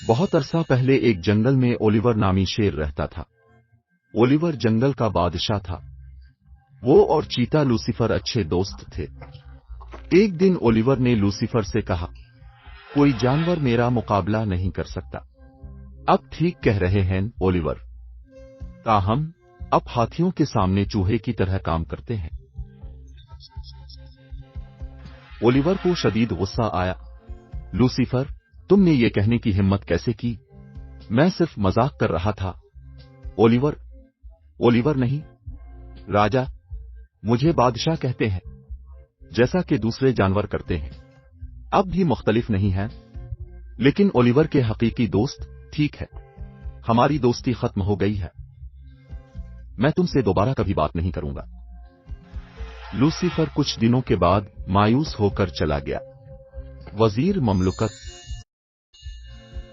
بہت عرصہ پہلے ایک جنگل میں اولیور نامی شیر رہتا تھا۔ اولیور جنگل کا بادشاہ تھا۔ وہ اور چیتا لوسیفر اچھے دوست تھے۔ ایک دن اولیور نے لوسیفر سے کہا، کوئی جانور میرا مقابلہ نہیں کر سکتا۔ اب ٹھیک کہہ رہے ہیں اولیور، تاہم اب ہاتھیوں کے سامنے چوہے کی طرح کام کرتے ہیں۔ اولیور کو شدید غصہ آیا۔ لوسیفر، تم نے یہ کہنے کی ہمت کیسے کی؟ میں صرف مذاق کر رہا تھا۔ اولیور نہیں، راجا، مجھے بادشاہ کہتے ہیں، جیسا کہ دوسرے جانور کرتے ہیں۔ اب بھی مختلف نہیں ہے، لیکن اولیور کے حقیقی دوست ٹھیک ہے، ہماری دوستی ختم ہو گئی ہے۔ میں تم سے دوبارہ کبھی بات نہیں کروں گا۔ لوسیفر کچھ دنوں کے بعد مایوس ہو کر چلا گیا۔ وزیر مملکت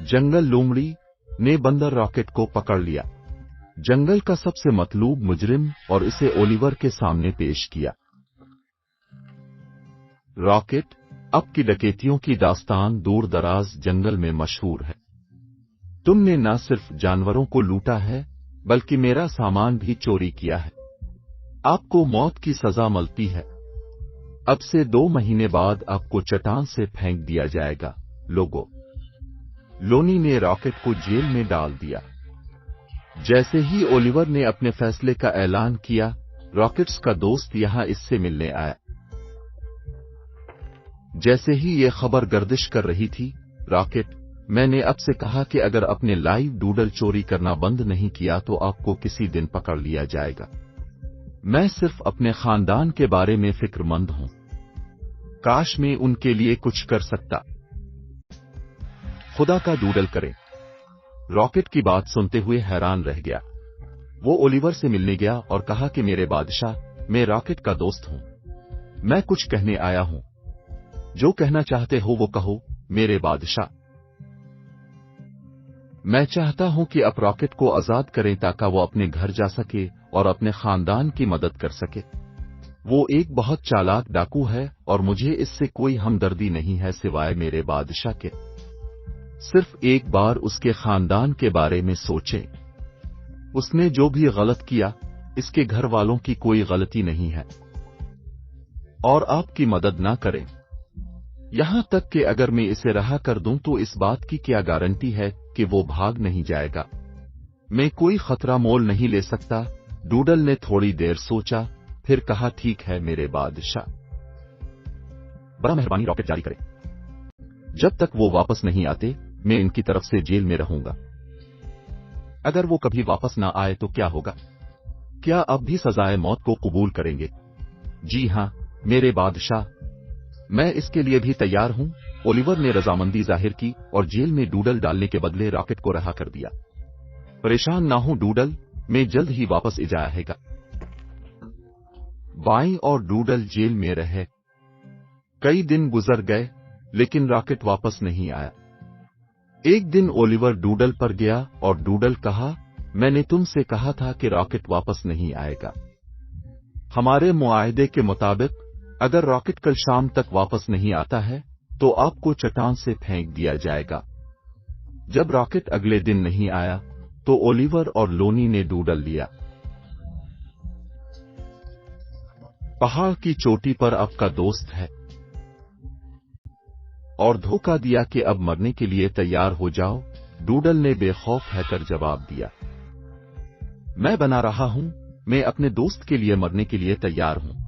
جنگل لومڑی نے بندر راکٹ کو پکڑ لیا، جنگل کا سب سے مطلوب مجرم، اور اسے اولیور کے سامنے پیش کیا۔ راکٹ، اب کی ڈکیتیوں کی داستان دور دراز جنگل میں مشہور ہے۔ تم نے نہ صرف جانوروں کو لوٹا ہے بلکہ میرا سامان بھی چوری کیا ہے۔ آپ کو موت کی سزا ملتی ہے۔ اب سے 2 مہینے بعد آپ کو چٹان سے پھینک دیا جائے گا، لوگو۔ لونی نے راکٹ کو جیل میں ڈال دیا۔ جیسے ہی اولیور نے اپنے فیصلے کا اعلان کیا، راکٹس کا دوست یہاں اس سے ملنے آیا۔ جیسے ہی یہ خبر گردش کر رہی تھی، راکٹ، میں نے اب سے کہا کہ اگر اپنے لائیو ڈوڈل چوری کرنا بند نہیں کیا تو آپ کو کسی دن پکڑ لیا جائے گا۔ میں صرف اپنے خاندان کے بارے میں فکر مند ہوں۔ کاش میں ان کے لیے کچھ کر سکتا۔ خدا کا ڈوڈل کرے۔ راکٹ کی بات سنتے ہوئے حیران رہ گیا۔ وہ اولیور سے ملنے گیا اور کہا کہ میرے بادشاہ، میں راکٹ کا دوست ہوں۔ میں کچھ کہنے آیا ہوں۔ جو کہنا چاہتے ہو وہ کہو، میرے بادشاہ۔ میں چاہتا ہوں کہ آپ راکٹ کو آزاد کریں تاکہ وہ اپنے گھر جا سکے اور اپنے خاندان کی مدد کر سکے۔ وہ ایک بہت چالاک ڈاکو ہے اور مجھے اس سے کوئی ہمدردی نہیں ہے سوائے میرے بادشاہ کے۔ صرف ایک بار اس کے خاندان کے بارے میں سوچیں۔ اس نے جو بھی غلط کیا، اس کے گھر والوں کی کوئی غلطی نہیں ہے، اور آپ کی مدد نہ کریں۔ یہاں تک کہ اگر میں اسے رہا کر دوں تو اس بات کی کیا گارنٹی ہے کہ وہ بھاگ نہیں جائے گا؟ میں کوئی خطرہ مول نہیں لے سکتا۔ ڈوڈل نے تھوڑی دیر سوچا، پھر کہا، ٹھیک ہے میرے بادشاہ۔ بڑا مہربانی راکٹ جاری کریں۔ جب تک وہ واپس نہیں آتے، میں ان کی طرف سے جیل میں رہوں گا۔ اگر وہ کبھی واپس نہ آئے تو کیا ہوگا؟ کیا اب بھی سزائے موت کو قبول کریں گے؟ جی ہاں، میرے بادشاہ، میں اس کے لیے بھی تیار ہوں۔ اولیور نے رضامندی ظاہر کی اور جیل میں ڈوڈل ڈالنے کے بدلے راکٹ کو رہا کر دیا۔ پریشان نہ ہوں ڈوڈل، میں جلد ہی واپس آئے گا۔ بائیں اور ڈوڈل جیل میں رہے۔ کئی دن گزر گئے، لیکن راکٹ واپس نہیں آیا۔ ایک دن اولیور ڈوڈل پر گیا اور ڈوڈل کہا، میں نے تم سے کہا تھا کہ راکٹ واپس نہیں آئے گا۔ ہمارے معاہدے کے مطابق اگر راکٹ کل شام تک واپس نہیں آتا ہے تو آپ کو چٹان سے پھینک دیا جائے گا۔ جب راکٹ اگلے دن نہیں آیا تو اولیور اور لونی نے ڈوڈل لیا۔ پہاڑ کی چوٹی پر آپ کا دوست ہے اور دھوکہ دیا کہ اب مرنے کے لیے تیار ہو جاؤ، ڈوڈل نے بے خوف ہے کر جواب دیا۔ میں بنا رہا ہوں، میں اپنے دوست کے لیے مرنے کے لیے تیار ہوں۔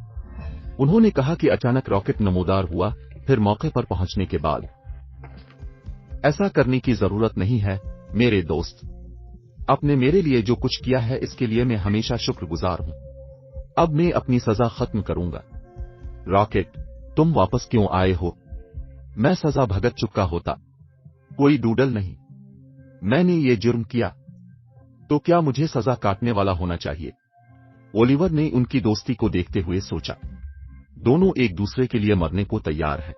انہوں نے کہا کہ اچانک راکٹ نمودار ہوا، پھر موقع پر پہنچنے کے بعد۔ ایسا کرنے کی ضرورت نہیں ہے میرے دوست۔ آپ نے میرے لیے جو کچھ کیا ہے اس کے لیے میں ہمیشہ شکر گزار ہوں۔ اب میں اپنی سزا ختم کروں گا۔ راکٹ، تم واپس کیوں آئے ہو؟ میں سزا بھگت چکا ہوتا۔ کوئی ڈوڈل نہیں۔ میں نے یہ جرم کیا تو کیا مجھے سزا کاٹنے والا ہونا چاہیے؟ اولیور نے ان کی دوستی کو دیکھتے ہوئے سوچا، دونوں ایک دوسرے کے لیے مرنے کو تیار ہیں،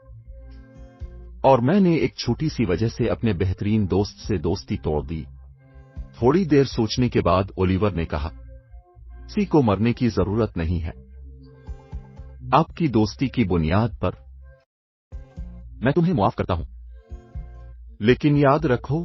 اور میں نے ایک چھوٹی سی وجہ سے اپنے بہترین دوست سے دوستی توڑ دی۔ تھوڑی دیر سوچنے کے بعد اولیور نے کہا، کسی کو مرنے کی ضرورت نہیں ہے۔ آپ کی دوستی کی بنیاد پر میں تمہیں معاف کرتا ہوں، لیکن یاد رکھو